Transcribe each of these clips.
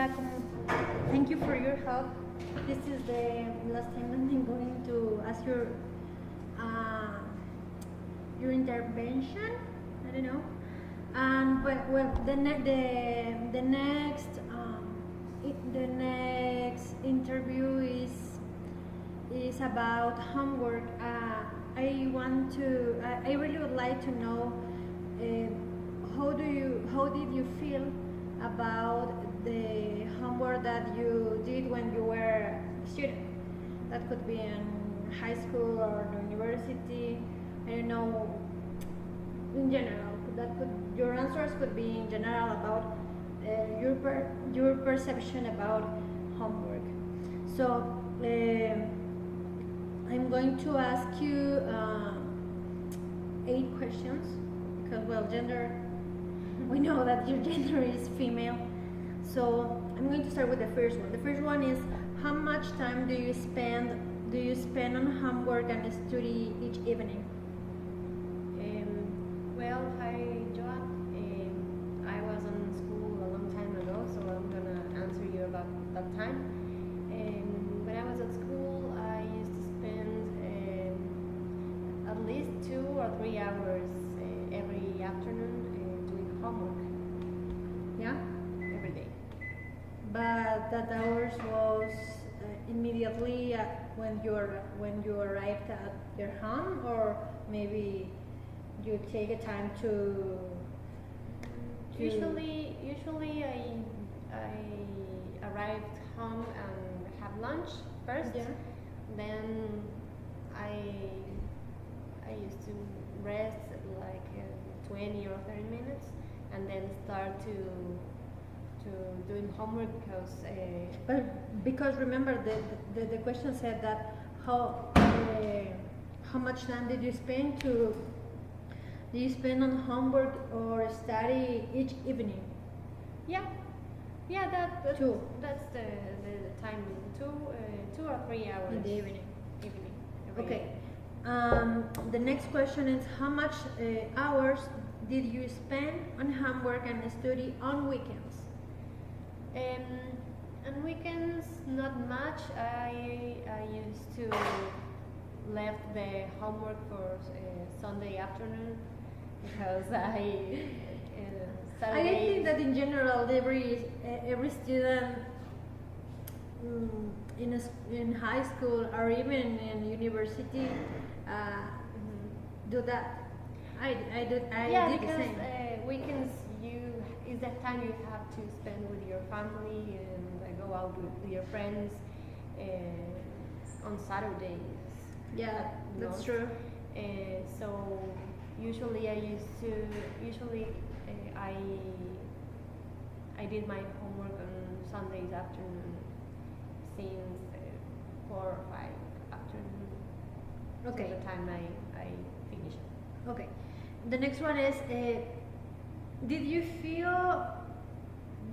thank you for your help. This is the last time I'm going to ask uh, your intervention. I don't know. And the next interview is about homework. I really would like to know how did you feel about the homework that you did when you were a student? That could be in high school or university. I don't know. In general, your answers could be in general about your perception about homework. So I'm going to ask you 8 questions because gender. We know that your gender is female. So I'm going to start with the first one. The first one is, how much time do you spend on homework and study each evening? Well, hi, Joan. I was in school a long time ago, so I'm gonna answer you about that time. When I was at school, I used to spend at least 2 or 3 hours every afternoon doing homework. Yeah. Every day. But that hours was immediately when you arrived at your home, or maybe you take a time to Usually I arrived home and have lunch first. Yeah. Then I used to rest like 20 or 30 minutes, and then start to doing homework because remember the question said that how much time did you spend on homework or study each evening? yeah that's Two. that's the time, 2 or 3 hours In the evening. every Okay. day. The next question is, how much hours did you spend on homework and study on weekends? On weekends, not much. I used to left the homework for Sunday afternoon because I Saturday. think that in general every student in high school or even in university do that. I did Because the same. weekends is that time you have to spend with your family and go out with your friends on Saturdays. Yeah, that's most. true. So usually I did my homework on Sundays afternoon since 4 or 5 afternoon. Okay. Till the time I finish. Okay. The next one is, did you feel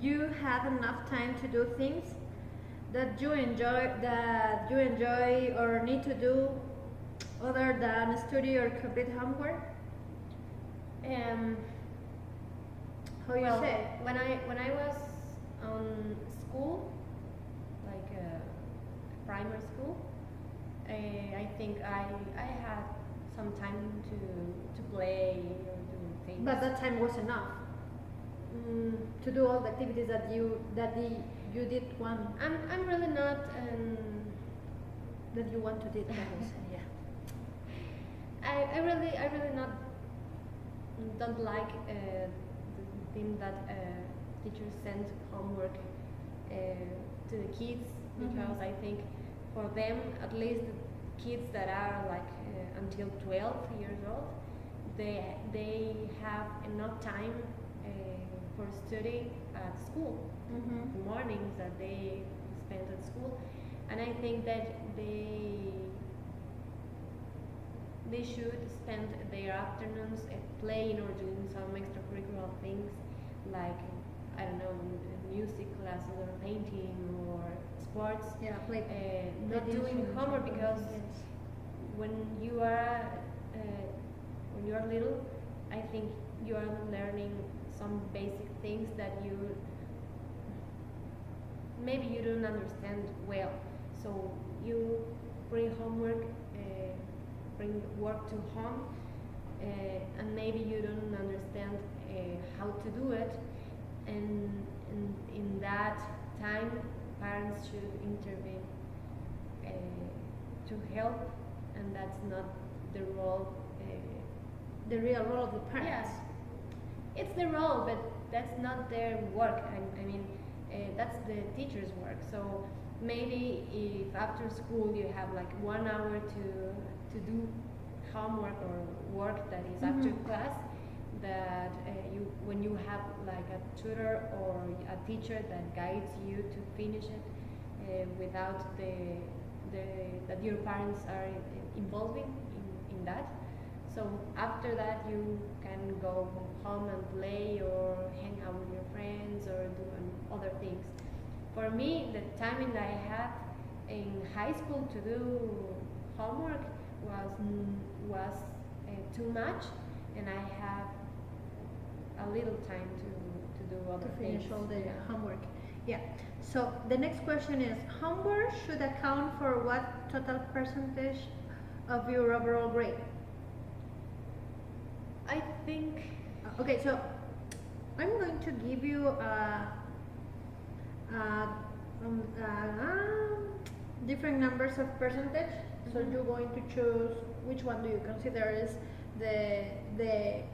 you have enough time to do things that you enjoy or need to do other than study or complete homework? How you Well, say? when I was on school, like primary school, I think I had some time to play or do things. But that time was enough to do all the activities that you did want I'm really not. that you want to do. Yeah. I really not don't like the thing that teachers send homework to the kids, because I think for them, at least the kids that are like until 12 years old, they have enough time for study at school. The mornings that they spend at school, and I think that they should spend their afternoons playing or doing some extracurricular things, like, I don't know, music classes or painting or sports. Yeah, Not doing homework, because when you are little, I think you are learning some basic things that maybe you don't understand well, so you bring homework, bring work to home, and maybe you don't understand how to do it, and in that time, parents should intervene to help, and that's not the role. The real role of the Yes, parents. it's the role, but that's not their work. I mean, that's the teacher's work. So maybe if after school you have like 1 hour to do homework or work that is after Mhm. class, that you when you have like a tutor or a teacher that guides you to finish it without the that your parents are involving in that. So after that, you can go home and play or hang out with your friends or do other things. For me, the timing that I had in high school to do homework was too much, and I have a little time to do To other finish things. all the Yeah. homework. Yeah. So the next question is, homework should account for what total percentage of your overall grade? I think Okay, so I'm going to give you different numbers of percentage. So Mhm. you're going to choose which one do you consider is the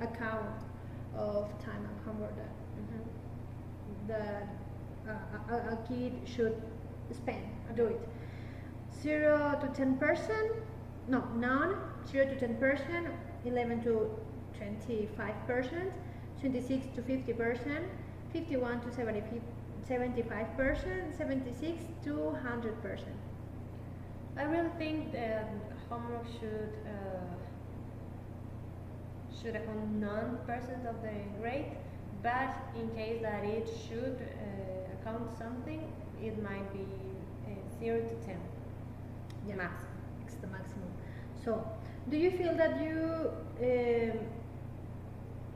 account of time and homework that a kid should spend do it. 0 to 10%, no, none. 0 to 10%, 11 to 25%, 26 to 50%, 51 to 75%, 76 to 100%. I really think that homework should account 9% of the grade, but in case that it should account something, it might be 0 to 10 Yeah. max. It's the maximum. So, do you feel that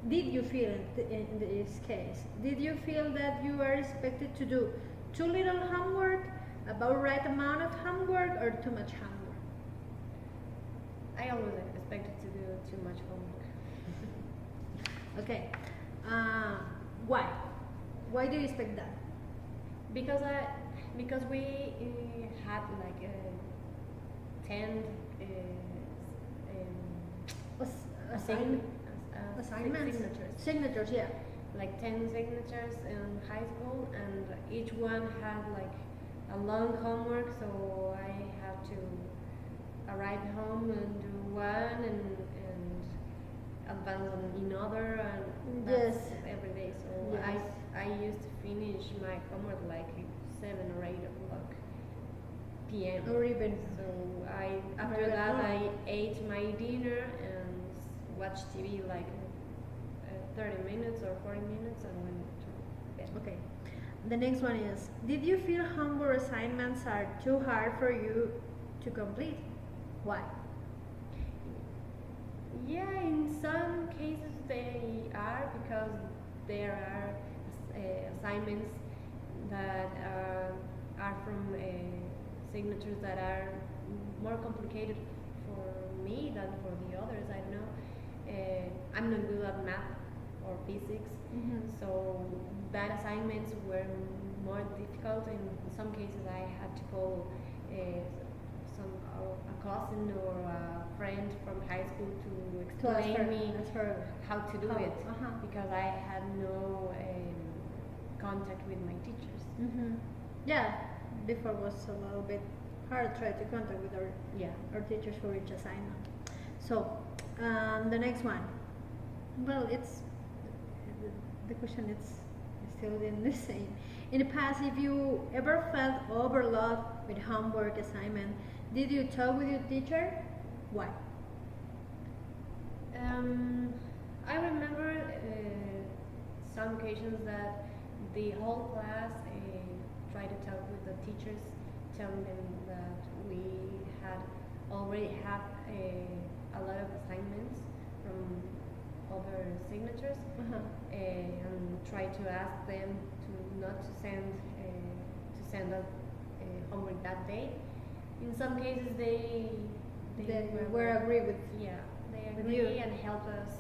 did you feel in this case, did you feel that you are expected to do too little homework, about right amount of homework, or too much homework? I always expected to do too much homework. Okay. Why? Why do you expect that? because we had like 10 Assign- assignments, assignments? signatures, Yeah. like 10 signatures in high school, and each one had like a long homework, so I have to arrive home and do one and advance on another, and that's Yes. every day. So Yes. I used to finish my homework like 7 or 8 o'clock p.m. Or even So after even that more. I ate my dinner and watched TV like 30 minutes or 40 minutes and went to bed. Okay. The next one is, did you feel homework assignments are too hard for you to complete? Why? Yeah, in some cases they are, because there are assignments that are from signatures that are more complicated for me than for the others. I don't know. I'm not good at math or physics, so that assignments were more difficult. In some cases, I had to call a cousin or a friend from high school to explain me how to do it, because I had no contact with my teachers. Yeah, before was a little bit hard to try to contact with Yeah. our teachers for each assignment. So, the next one. Well, it's the question is still in the same. In the past, if you ever felt overloaded with homework assignment, did you talk with your teacher? Why? I remember some occasions that the whole class tried to talk with the teachers, telling them that we had already have a lot of assignments from other signatures, and try to ask them to not to send a homework that day. In some cases, they were agree with. yeah, they with agree you. and help us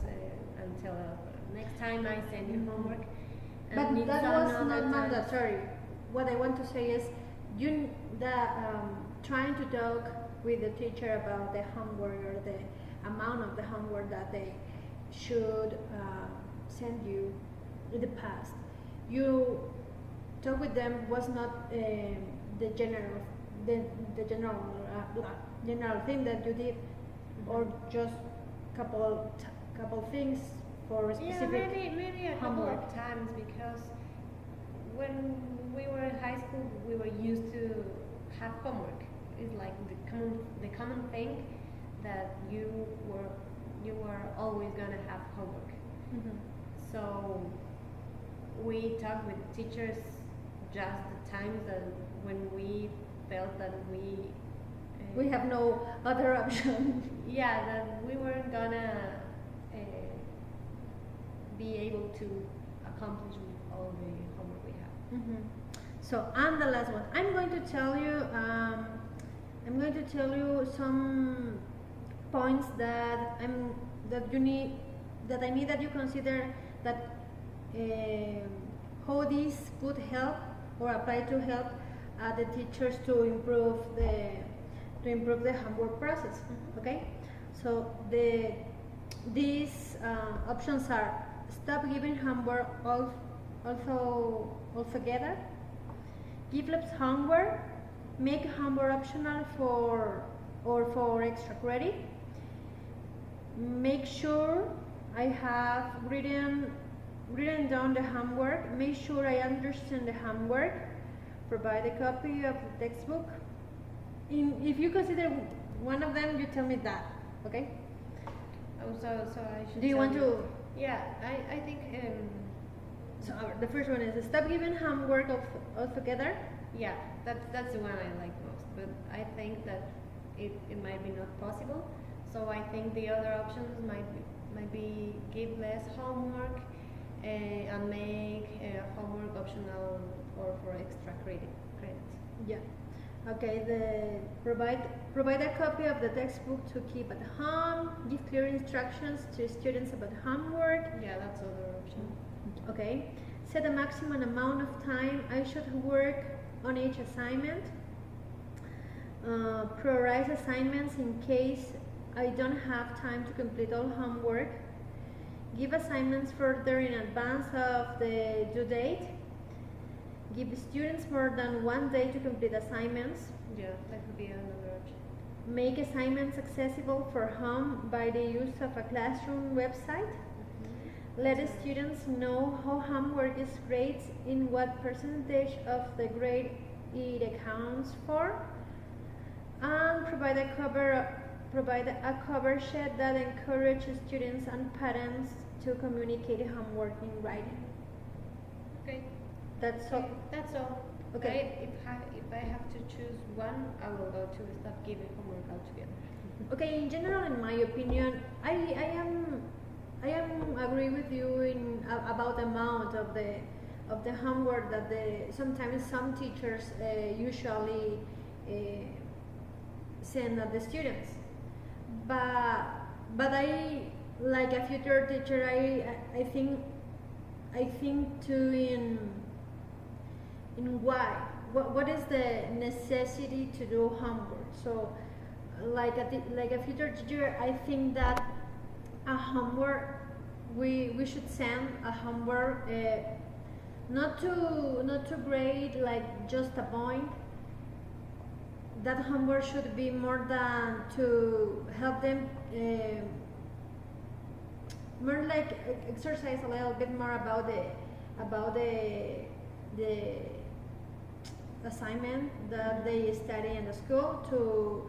and tell us next time I send you homework. But it's that was another not time- mandatory. What I want to say is, trying to talk with the teacher about the homework or the amount of the homework that they should send you in the past. You talk with them was not the general general thing that you did, or just couple things for a Yeah, specific. maybe a couple homework. of times, because when we were in high school, we were used to have homework. It's like the common thing that you were always gonna have homework. Mhm. So we talked with teachers just the times that when we felt that We have no other option. yeah, that we weren't gonna be able to accomplish with all the homework we have. Mhm. So, and the last one, I'm going to tell you. I'm going to tell you some points that I need that you consider that how this could help or apply to help the teachers to improve the homework process. Okay, so these options are: stop giving homework altogether, give less homework, make homework optional for extra credit, make sure I have written down the homework, make sure I understand the homework, provide a copy of the textbook. If you consider one of them, you tell me that, okay? Oh, so I should. Do you tell want to? Yeah, I think. So the first one is stop giving homework altogether. Yeah, that's the one I like most. But I think that it might be not possible. So I think the other options might be give less homework and make homework optional or for extra credits. Yeah. Okay. Provide a copy of the textbook to keep at home. Give clear instructions to students about homework. Yeah, that's other option. Okay. Set a maximum amount of time I should work on each assignment. Prioritize assignments in case I don't have time to complete all homework. Give assignments further in advance of the due date. Give students more than one day to complete assignments. Yeah, that could be another option. Make assignments accessible for home by the use of a classroom website. Let the students know how homework is graded, in what percentage of the grade it accounts for, and provide a cover sheet that encourages students and parents to communicate homework in writing. Okay. That's all. That's all. Okay. If I have to choose one, I will go to stop giving homework altogether. Okay, in general, in my opinion, I am agree with you about the amount of the homework that sometimes some teachers usually send at the students. But I, like a future teacher, I think too in what is the necessity to do homework. So like a future teacher, I think that a homework we should send a homework not to grade like just a point. That homework should be more than to help them more like exercise a little bit more about the assignment that they study in the school, to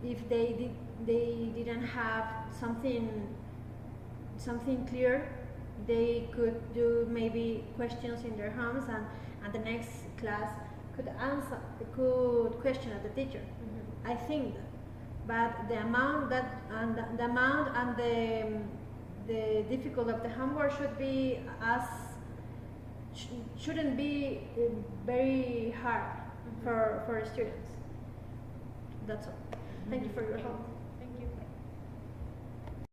if they didn't have something clear, they could do maybe questions in their homes, and the next class could question at the teacher. I think that. But the amount and the difficulty of the homework shouldn't be very hard. for students. That's all. Thank you for your help.